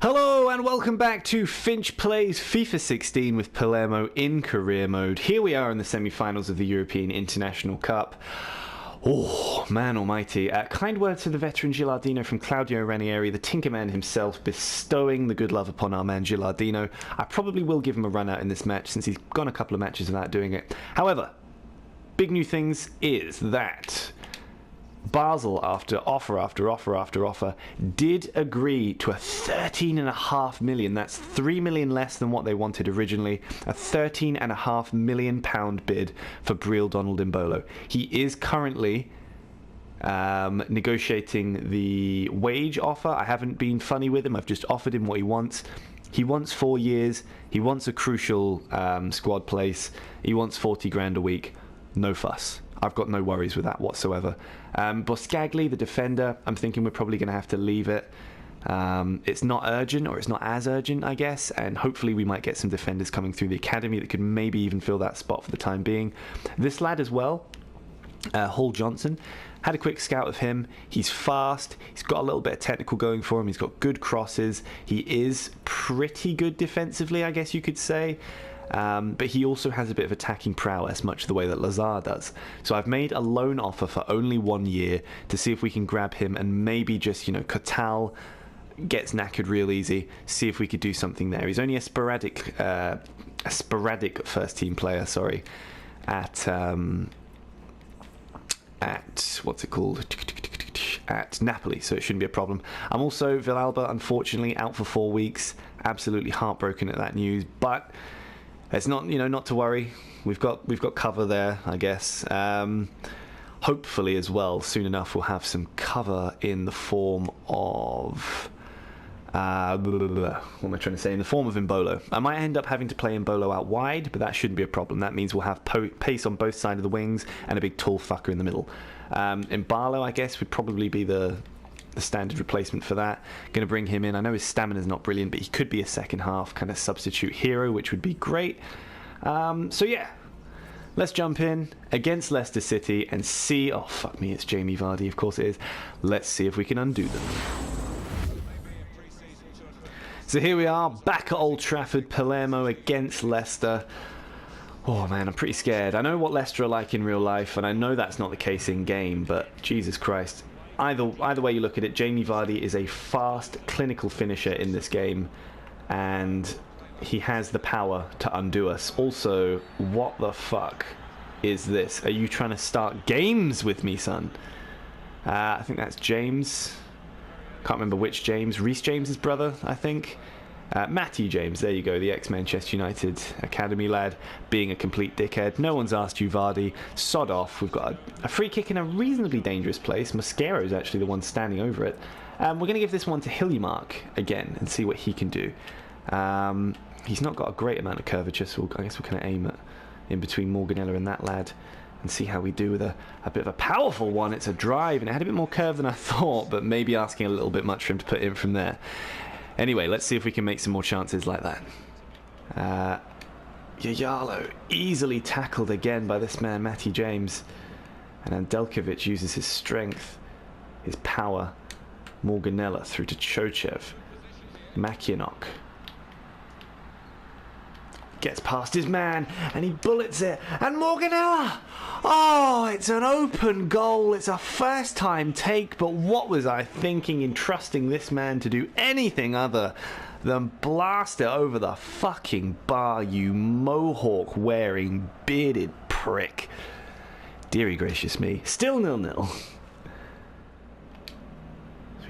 Hello and welcome back to FinchPlays FIFA 16 with Palermo in career mode. Here we are in the semi-finals of the European International Cup. Oh, man almighty. Kind word to the veteran Gilardino from Claudio Ranieri, the Tinkerman himself, bestowing the good love upon our man Gilardino. I probably will give him a run out in this match since he's gone a couple of matches without doing it. However, big new things is that Basel, after offer, did agree to a 13.5 million. That's 3 million less than what they wanted originally. A 13.5 million pound bid for Breel Donald Mbolo. He is currently negotiating the wage offer. I haven't been funny with him. I've just offered him what he wants. He wants 4 years. He wants a crucial squad place. He wants 40 grand a week. No fuss. I've got no worries with that whatsoever. Boscagli, the defender, I'm thinking we're probably going to have to leave it. It's not urgent, or it's not as urgent, I guess, and hopefully we might get some defenders coming through the academy that could maybe even fill that spot for the time being. This lad as well, Hall Johnson, had a quick scout of him. He's fast, he's got a little bit of technical going for him, he's got good crosses, he is pretty good defensively, I guess you could say. But he also has a bit of attacking prowess, much the way that Lazar does. So I've made a loan offer for only 1 year to see if we can grab him and maybe just, Kotal gets knackered real easy, see if we could do something there. He's only a sporadic first team player, sorry, at what's it called? At Napoli, so it shouldn't be a problem. I'm also Villalba, unfortunately, out for 4 weeks. Absolutely heartbroken at that news, but it's not, not to worry. We've got cover there, I guess. Hopefully, as well, soon enough we'll have some cover in the form of what am I trying to say? In the form of Mbolo. I might end up having to play Mbolo out wide, but that shouldn't be a problem. That means we'll have pace on both sides of the wings and a big tall fucker in the middle. Mbalo, I guess, would probably be the standard replacement for that. Going to bring him in. I know his stamina's not brilliant, but he could be a second half kind of substitute hero, which would be great. So yeah, let's jump in against Leicester City and see. Oh fuck me, it's Jamie Vardy, of course it is. Let's see if we can undo them. So here we are, back at Old Trafford, Palermo against Leicester. Oh man, I'm pretty scared. I know what Leicester are like in real life, and I know that's not the case in game, but Jesus Christ. Either way you look at it, Jamie Vardy is a fast, clinical finisher in this game, and he has the power to undo us. Also, what the fuck is this? Are you trying to start games with me, son? I think that's James. Can't remember which James. Reece James's brother, I think. Matty James, there you go, the ex-Manchester United academy lad, being a complete dickhead. No one's asked you, Vardy. Sod off. We've got a free kick in a reasonably dangerous place. Mosquero is actually the one standing over it. We're going to give this one to Hillimark again and see what he can do. He's not got a great amount of curvature, so I guess we're going to aim at in between Morganella and that lad and see how we do with a bit of a powerful one. It's a drive, and it had a bit more curve than I thought, but maybe asking a little bit much for him to put in from there. Anyway, let's see if we can make some more chances like that. Yayalo easily tackled again by this man, Matty James. And Andelkovic uses his strength, his power. Morganella through to Chochev. Makianok gets past his man, and he bullets it. And Morganella! Oh, it's an open goal. It's a first-time take, but what was I thinking in trusting this man to do anything other than blast it over the fucking bar, you mohawk-wearing, bearded prick. Deary gracious me. Still 0-0.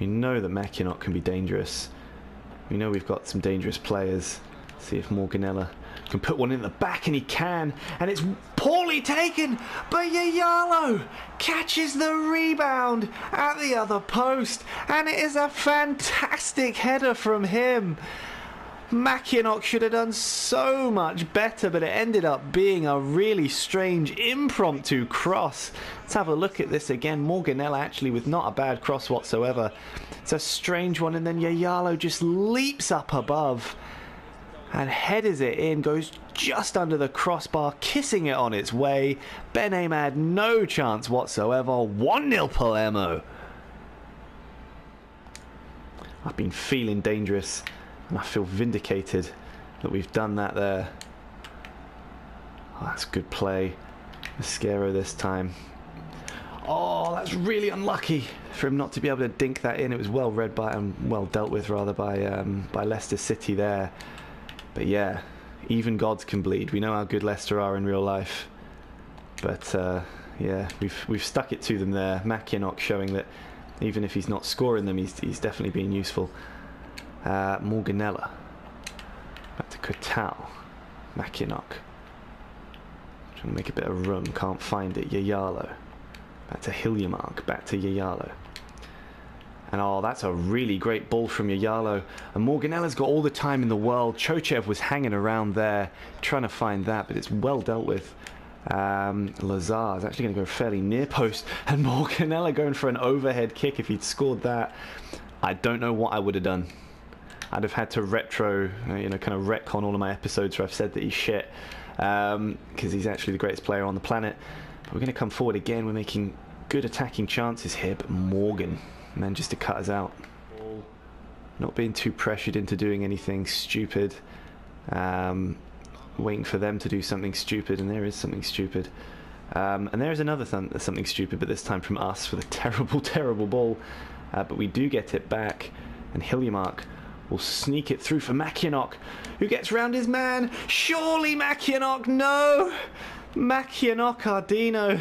We know that Makianok can be dangerous. We know we've got some dangerous players. See if Morganella can put one in the back, and he can, and it's poorly taken, but Yayalo catches the rebound at the other post, and it is a fantastic header from him. Makianok should have done so much better, but it ended up being a really strange impromptu cross. Let's have a look at this again. Morganella actually with not a bad cross whatsoever. It's a strange one, and then Yayalo just leaps up above and headers it in, goes just under the crossbar, kissing it on its way. Benaim had no chance whatsoever. 1-0 Palermo. I've been feeling dangerous And I feel vindicated that we've done that there. Oh, that's good play. Mosquero this time. Oh, that's really unlucky for him not to be able to dink that in. It was well read by, well dealt with rather, by Leicester City there. But yeah, even gods can bleed. We know how good Leicester are in real life. But yeah, we've stuck it to them there. Mackinock showing that even if he's not scoring them, he's definitely being useful. Morganella. Back to Kotal. Mackinock. Trying to make a bit of room. Can't find it. Yayalo. Back to Hiljemark. Back to Yayalo. And oh, that's a really great ball from Yayalo. And Morganella's got all the time in the world. Chochev was hanging around there trying to find that, but it's well dealt with. Lazar is actually going to go fairly near post. And Morganella going for an overhead kick. If he'd scored that, I don't know what I would have done. I'd have had to retro, you know, kind of retcon all of my episodes where I've said that he's shit. Because he's actually the greatest player on the planet. But we're going to come forward again. We're making good attacking chances here, but Morgan manages to cut us out. Not being too pressured into doing anything stupid. Waiting for them to do something stupid, and there is something stupid. And there is another something stupid, but this time from us with a terrible, terrible ball. But we do get it back, and Hiljemark will sneak it through for Mackinock, who gets round his man. Surely Mackinock, no! Mackinock Ardino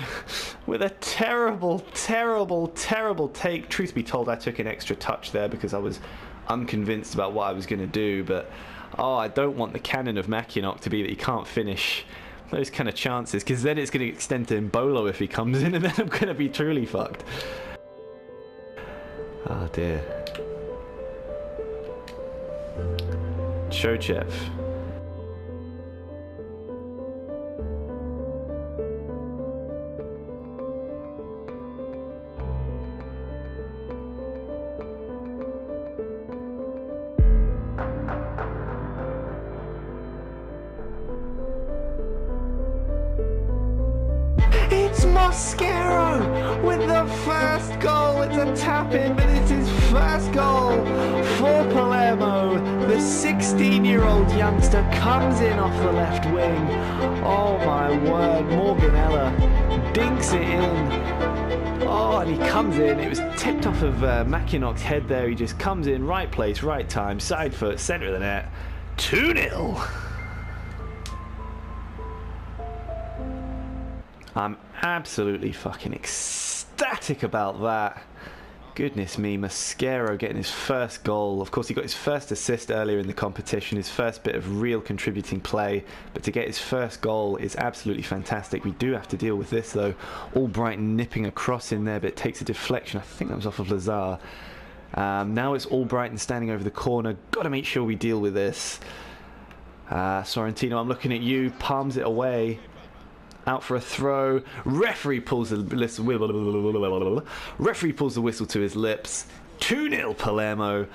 with a terrible, terrible, terrible take. Truth be told, I took an extra touch there because I was unconvinced about what I was going to do, but oh, I don't want the canon of Mackinock to be that he can't finish those kind of chances, because then it's going to extend to Mbolo if he comes in, and then I'm going to be truly fucked. Oh dear. Chochev. It's Mosquero with the first goal. It's a tap-in, but it's his first goal for Palermo. The 16-year-old youngster comes in off the left wing. Oh my word, Morganella dinks it in. Oh, and he comes in. It was tipped off of Mackinock's head there. He just comes in, right place, right time, side foot, centre of the net. 2-0. I'm absolutely fucking ecstatic about that. Goodness me, Mosquero getting his first goal. Of course, he got his first assist earlier in the competition, his first bit of real contributing play. But to get his first goal is absolutely fantastic. We do have to deal with this, though. Albright nipping across in there, but it takes a deflection. I think that was off of Lazar. Now it's Albright standing over the corner. Got to make sure we deal with this. Sorrentino, I'm looking at you. Palms it away. Out for a throw. Referee pulls the whistle to his lips. 2-0 Palermo.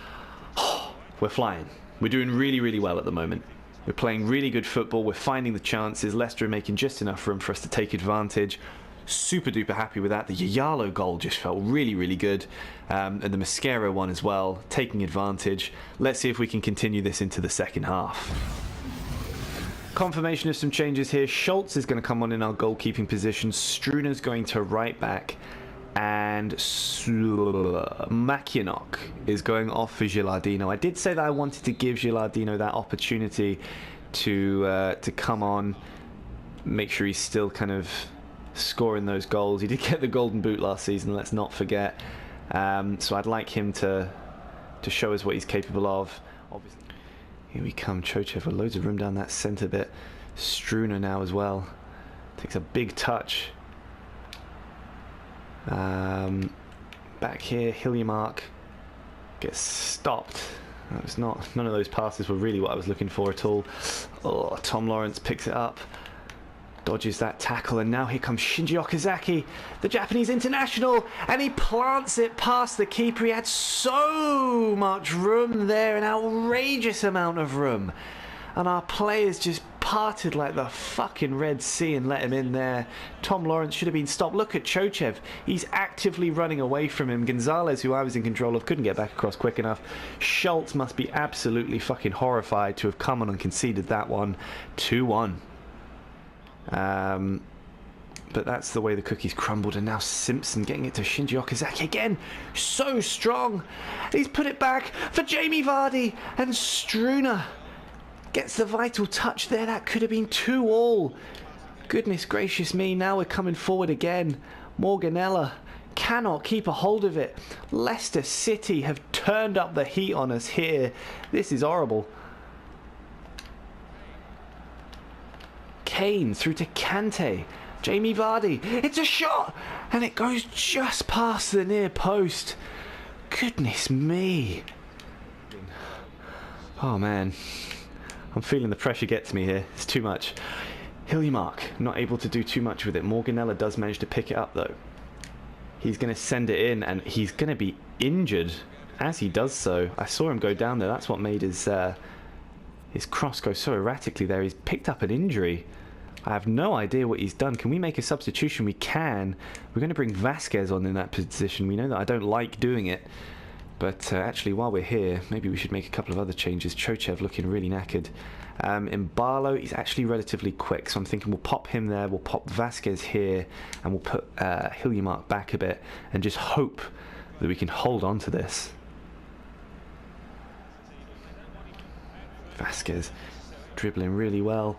Oh, we're flying. We're doing really, really well at the moment. We're playing really good football. We're finding the chances. Leicester are making just enough room for us to take advantage. Super duper happy with that. The Yayalo goal just felt really, really good. And the Mosquero one as well, taking advantage. Let's see if we can continue this into the second half. Confirmation of some changes here. Schultz is going to come on in our goalkeeping position. Struner's going to right back. And Mackinock is going off for Gilardino. I did say that I wanted to give Gilardino that opportunity to come on. Make sure he's still kind of scoring those goals. He did get the golden boot last season, let's not forget. So I'd like him to show us what he's capable of. Obviously. Here we come, Chochev with loads of room down that centre bit. Struner now as well. Takes a big touch. Back here, Hiljemark gets stopped. That was not, none of those passes were really what I was looking for at all. Oh, Tom Lawrence picks it up. Dodges that tackle, and now here comes Shinji Okazaki, the Japanese international, and he plants it past the keeper. He had so much room there, an outrageous amount of room, and our players just parted like the fucking Red Sea and let him in there. Tom Lawrence should have been stopped. Look at Chochev. He's actively running away from him. Gonzalez, who I was in control of, couldn't get back across quick enough. Schultz must be absolutely fucking horrified to have come on and conceded that one. 2-1. But that's the way the cookies crumbled, and now Simpson getting it to Shinji Okazaki again. So strong. He's put it back for Jamie Vardy, and Struner gets the vital touch there. That could have been 2-2. Goodness gracious me, now we're coming forward again. Morganella cannot keep a hold of it. Leicester City have turned up the heat on us here. This is horrible. Kane through to Kante. Jamie Vardy, it's a shot, and it goes just past the near post. Goodness me. Oh man, I'm feeling the pressure get to me here. It's too much. Hiljemark, not able to do too much with it. Morganella does manage to pick it up though. He's going to send it in, and he's going to be injured as he does so. I saw him go down there. That's what made his cross go so erratically there. He's picked up an injury. I have no idea what he's done. Can we make a substitution? We can. We're going to bring Vasquez on in that position. We know that I don't like doing it. But actually, while we're here, maybe we should make a couple of other changes. Chochev looking really knackered. Imbalo, he's actually relatively quick. So I'm thinking we'll pop him there. We'll pop Vasquez here. And we'll put Hiljemark back a bit. And just hope that we can hold on to this. Vasquez dribbling really well.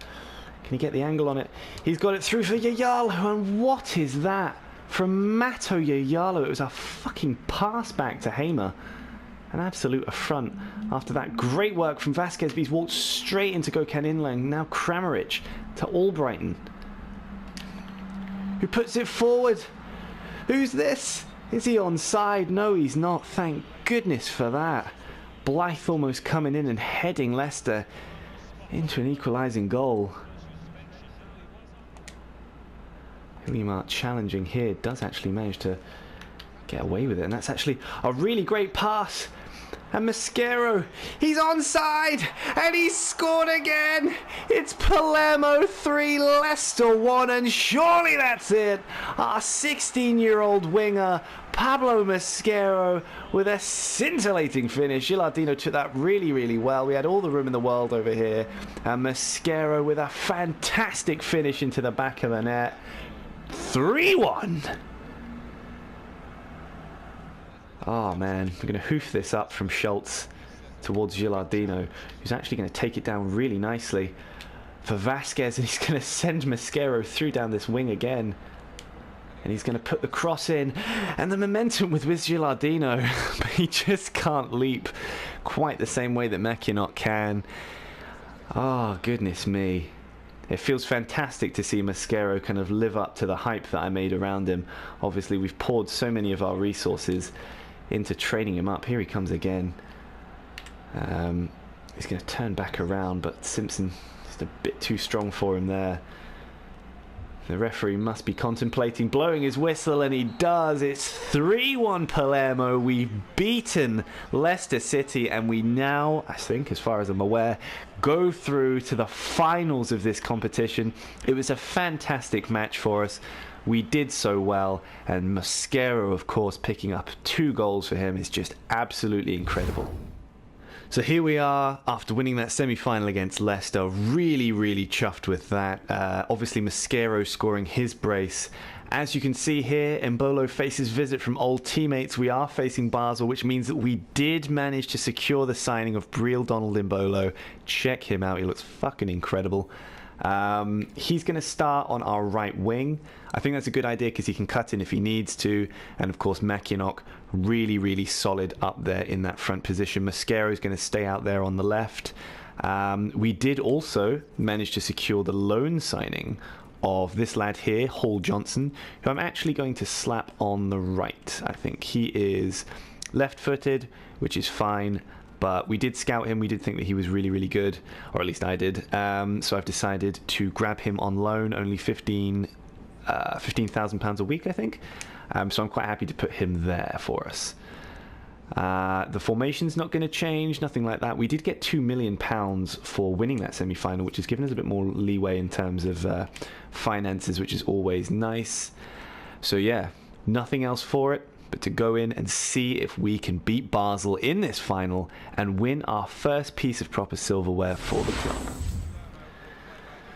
Can he get the angle on it? He's got it through for Yayalo, and what is that? From Mato Yayalo, it was a fucking pass back to Hamer. An absolute affront. After that great work from Vasquez, but he's walked straight into Gökhan Inland. Now Kramaric to Albrighton. Who puts it forward? Who's this? Is he onside? No, he's not. Thank goodness for that. Blythe almost coming in and heading Leicester into an equalising goal. Hiljemark challenging here, does actually manage to get away with it, and that's actually a really great pass. And Mosquero, he's onside, and he's scored again. It's Palermo 3, Leicester 1, and surely that's it. Our 16-year-old winger, Pablo Mosquero, with a scintillating finish. Gilardino took that really, really well. We had all the room in the world over here. And Mosquero with a fantastic finish into the back of the net. 3-1. Oh man, we're going to hoof this up from Schultz towards Gilardino, who's actually going to take it down really nicely for Vasquez, and he's going to send Mosquero through down this wing again. And he's going to put the cross in, and the momentum with Gilardino, but he just can't leap quite the same way that Mackinock can. Oh, goodness me. It feels fantastic to see Mosquero kind of live up to the hype that I made around him. Obviously, we've poured so many of our resources into training him up. Here he comes again. He's going to turn back around, but Simpson just a bit too strong for him there. The referee must be contemplating blowing his whistle, and he does. It's 3-1 Palermo. We've beaten Leicester City, and we now, I think, as far as I'm aware, go through to the finals of this competition. It was a fantastic match for us. We did so well, and Mosquero, of course, picking up 2 goals for him is just absolutely incredible. So here we are after winning that semi-final against Leicester. Really, really chuffed with that. Obviously, Mosquero scoring his brace. As you can see here, Embolo faces visit from old teammates. We are facing Basel, which means that we did manage to secure the signing of Breel Donald Embolo. Check him out. He looks fucking incredible. He's going to start on our right wing. I think that's a good idea because he can cut in if he needs to. And of course, Mackinock, really, really solid up there in that front position. Mosquero is going to stay out there on the left. We did also manage to secure the loan signing of this lad here, Hall Johnson, who I'm actually going to slap on the right. I think he is left-footed, which is fine. But we did scout him. We did think that he was really, really good, or at least I did. So I've decided to grab him on loan, only £15,000 a week, I think. So I'm quite happy to put him there for us. The formation's not going to change, nothing like that. We did get £2 million for winning that semi-final, which has given us a bit more leeway in terms of finances, which is always nice. So yeah, nothing else for it but to go in and see if we can beat Basel in this final and win our first piece of proper silverware for the club.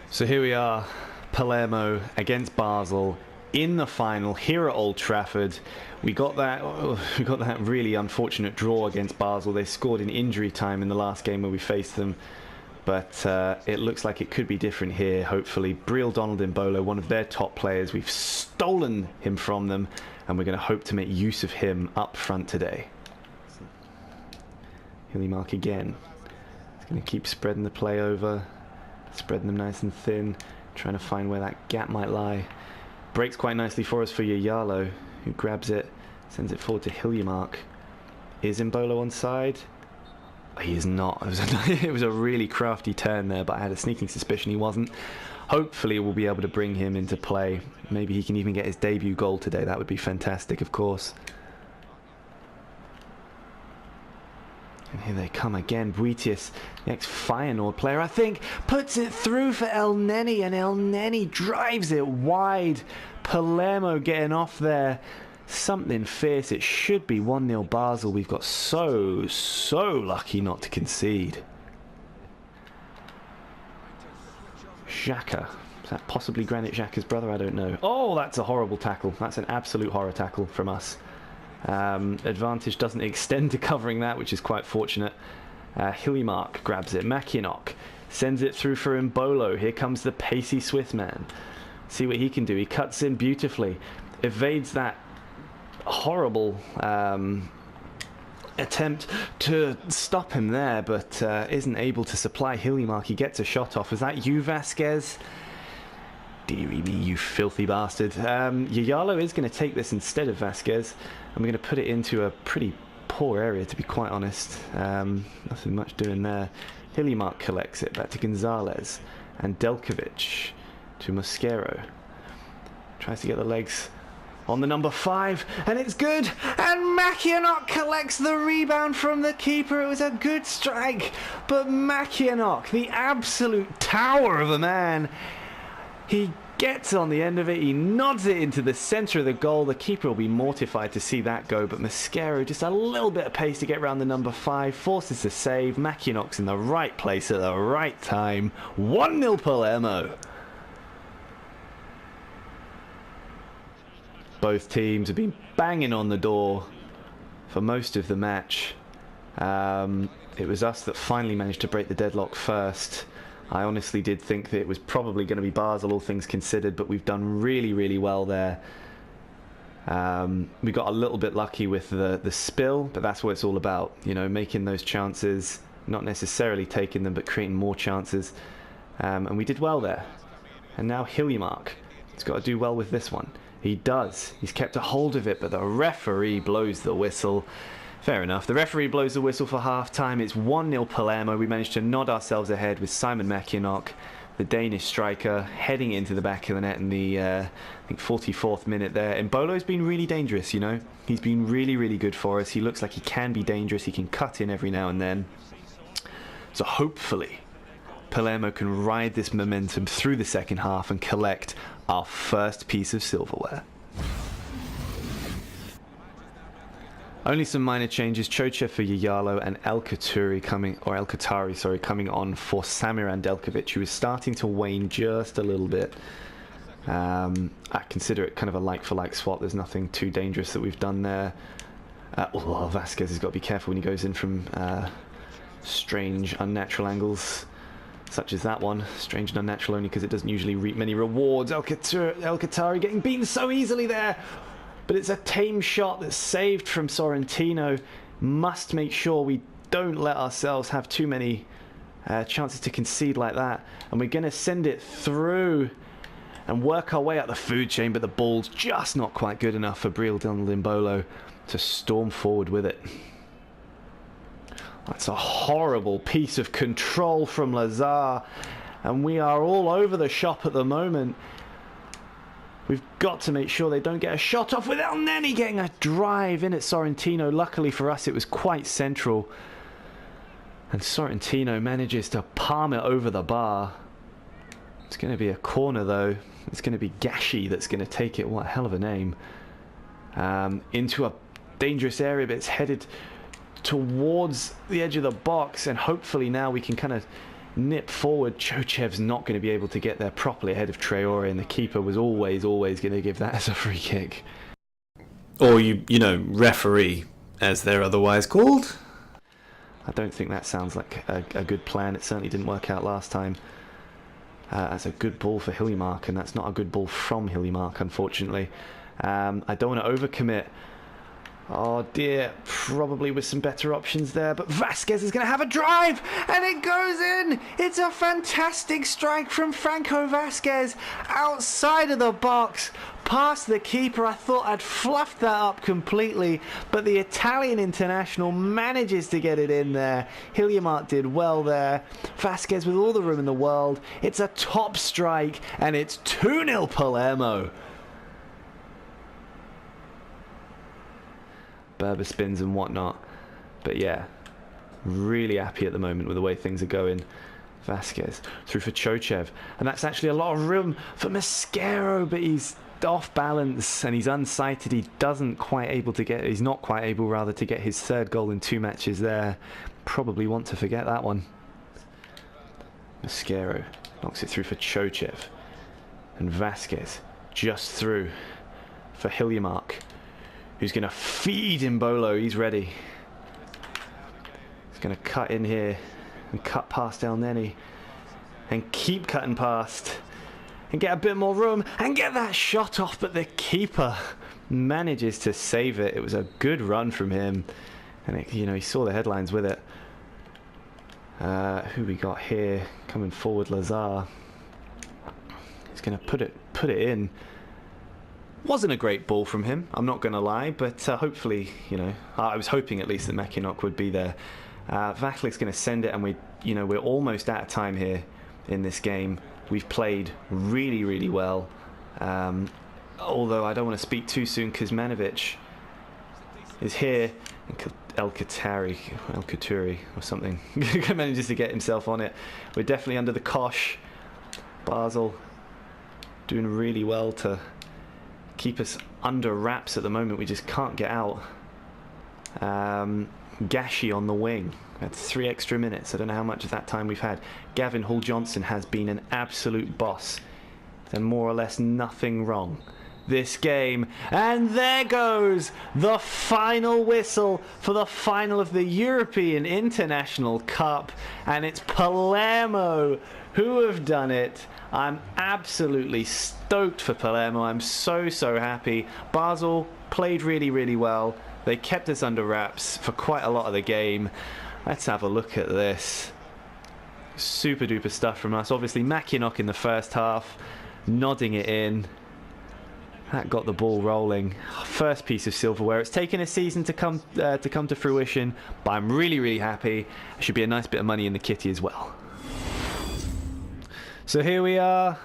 So here we are, Palermo against Basel in the final here at Old Trafford. We got that really unfortunate draw against Basel. They scored in injury time in the last game where we faced them, but it looks like it could be different here, hopefully. Breel Donald Mbolo, one of their top players. We've stolen him from them, and we're going to hope to make use of him up front today. Hillimark again. He's going to keep spreading the play over, spreading them nice and thin, trying to find where that gap might lie. Breaks quite nicely for us for Yayalo, who grabs it, sends it forward to Hillimark. Is Mbolo onside? He is not. It was a really crafty turn there, but I had a sneaking suspicion he wasn't. Hopefully we'll be able to bring him into play. Maybe he can even get his debut goal today. That would be fantastic, of course. And here they come again. Buitius, the ex-Feyenoord player, I think, puts it through for El Neni, and El Neni drives it wide. Palermo getting off there. Something fierce. It should be 1-0 Basel. We've got so lucky not to concede. Xhaka. Is that possibly Granit Xhaka's brother? I don't know. Oh, that's a horrible tackle. That's an absolute horror tackle from us. Advantage doesn't extend to covering that, which is quite fortunate. Hillimark grabs it. Mackinock sends it through for Mbolo. Here comes the pacey Swiss man. See what he can do. He cuts in beautifully. Evades that horrible attempt to stop him there, but isn't able to supply Hillimark. He gets a shot off. Was that you, Vasquez? Deary me, you filthy bastard. Yayalo is going to take this instead of Vasquez, and we're going to put it into a pretty poor area, to be quite honest. Nothing much doing there. Hillimark collects it back to Gonzalez, and Delkovic to Mosquero. Tries to get the legs on the number 5, and it's good, and Mackinock collects the rebound from the keeper. It was a good strike, but Mackinock, the absolute tower of a man, he gets on the end of it, he nods it into the centre of the goal. The keeper will be mortified to see that go, but Mosquero, just a little bit of pace to get around the number 5, forces the save. Mackinock's in the right place at the right time. 1-0 Palermo. Both teams have been banging on the door for most of the match. It was us that finally managed to break the deadlock first. I honestly did think that it was probably going to be Basel, all things considered, but we've done really well there. We got a little bit lucky with the spill, but that's what it's all about, you know, making those chances, not necessarily taking them, but creating more chances. And we did well there. And now Hillimark has got to do well with this one. He does. He's kept a hold of it, but the referee blows the whistle. Fair enough. The referee blows the whistle for half-time. It's 1-0 Palermo. We managed to nod ourselves ahead with Simon Mackinock, the Danish striker, heading into the back of the net in the, I think, 44th minute there. And Mbolo's been really dangerous, you know. He's been really good for us. He looks like he can be dangerous. He can cut in every now and then. So hopefully Palermo can ride this momentum through the second half and collect our first piece of silverware. Only some minor changes. Choche for Yayalo and El Khatari coming on for Samiran Delkovic, who is starting to wane just a little bit. I consider it kind of a like-for-like swap. There's nothing too dangerous that we've done there. Vasquez has got to be careful when he goes in from strange, unnatural angles, such as that one. Strange and unnatural only because it doesn't usually reap many rewards. El Khatari getting beaten so easily there. But it's a tame shot that's saved from Sorrentino. Must make sure we don't let ourselves have too many chances to concede like that. And we're going to send it through and work our way up the food chain, but the ball's just not quite good enough for Breel Donald Mbolo to storm forward with it. That's a horrible piece of control from Lazar, and we are all over the shop at the moment. We've got to make sure they don't get a shot off without Nenny getting a drive in at Sorrentino. Luckily for us, it was quite central. And Sorrentino manages to palm it over the bar. It's going to be a corner, though. It's going to be Gashi that's going to take it. What a hell of a name. Into a dangerous area, but it's headed towards the edge of the box. And hopefully now we can kind of nip forward. Chochev's not going to be able to get there properly ahead of Traore, and the keeper was always going to give that as a free kick. Or, you know, referee, as they're otherwise called. I don't think that sounds like a good plan. It certainly didn't work out last time. That's a good ball for Hiljemark, and that's not a good ball from Hiljemark, unfortunately. I don't want to overcommit. Oh dear, probably with some better options there, but Vasquez is going to have a drive, and it goes in! It's a fantastic strike from Franco Vasquez, outside of the box, past the keeper. I thought I'd fluffed that up completely, but the Italian international manages to get it in there. Hiljemark did well there. Vasquez with all the room in the world. It's a top strike, and it's 2-0 Palermo. Berber spins and whatnot, but yeah, really happy at the moment with the way things are going. Vasquez through for Chochev, and that's actually a lot of room for Mosquero, but he's off balance and he's unsighted. He's not quite able to get his third goal in 2 matches there. Probably want to forget that one. Mosquero knocks it through for Chochev, and Vasquez just through for Hiljemark, who's going to feed Mbolo. He's ready. He's going to cut in here and cut past El Neni and keep cutting past and get a bit more room and get that shot off, but the keeper manages to save it. It was a good run from him, and he saw the headlines with it. Who we got here coming forward? Lazar. He's going to put it in. Wasn't a great ball from him, I'm not going to lie, but hopefully, I was hoping at least that Mackinock would be there. Vaclik's going to send it, and we're almost out of time here in this game. We've played really, really well, although I don't want to speak too soon because Manovic is here, and El Khaturi or something manages to get himself on it. We're definitely under the cosh. Basel doing really well to keep us under wraps at the moment. We just can't get out. Gashi on the wing. We had 3 extra minutes. I don't know how much of that time we've had. Gavin Hall-Johnson has been an absolute boss. Done more or less nothing wrong this game. And there goes the final whistle for the final of the European International Cup. And it's Palermo who have done it. I'm absolutely stoked for Palermo. I'm so happy. Basel played really, really well. They kept us under wraps for quite a lot of the game. Let's have a look at this. Super duper stuff from us. Obviously Mackinock in the first half, nodding it in. That got the ball rolling. First piece of silverware. It's taken a season to come to fruition, but I'm really, really happy. There should be a nice bit of money in the kitty as well. So here we are,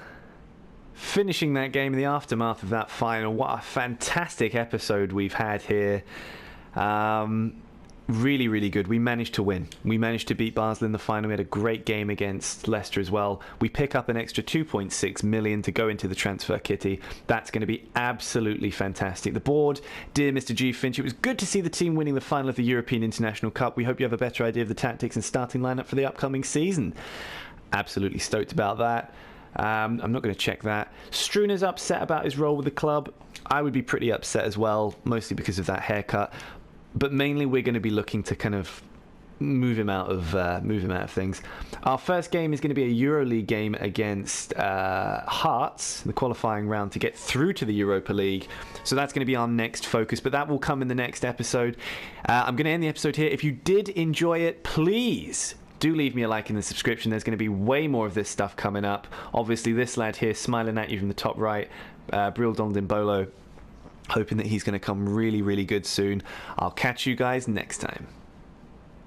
finishing that game in the aftermath of that final. What a fantastic episode we've had here. Really, really good. We managed to win. We managed to beat Basel in the final. We had a great game against Leicester as well. We pick up an extra 2.6 million to go into the transfer kitty. That's going to be absolutely fantastic. The board, dear Mr. G. Finch, it was good to see the team winning the final of the European International Cup. We hope you have a better idea of the tactics and starting lineup for the upcoming season. Absolutely stoked about that. I'm not going to check that. Struner's upset about his role with the club. I would be pretty upset as well, mostly because of that haircut. But mainly we're going to be looking to kind of move him out of things. Our first game is going to be a Euro League game against Hearts, the qualifying round to get through to the Europa League. So that's going to be our next focus, but that will come in the next episode. I'm going to end the episode here. If you did enjoy it, please do leave me a like and the subscription. There's going to be way more of this stuff coming up. Obviously, this lad here smiling at you from the top right, Bril Dongdimbolo, hoping that he's going to come really, really good soon. I'll catch you guys next time.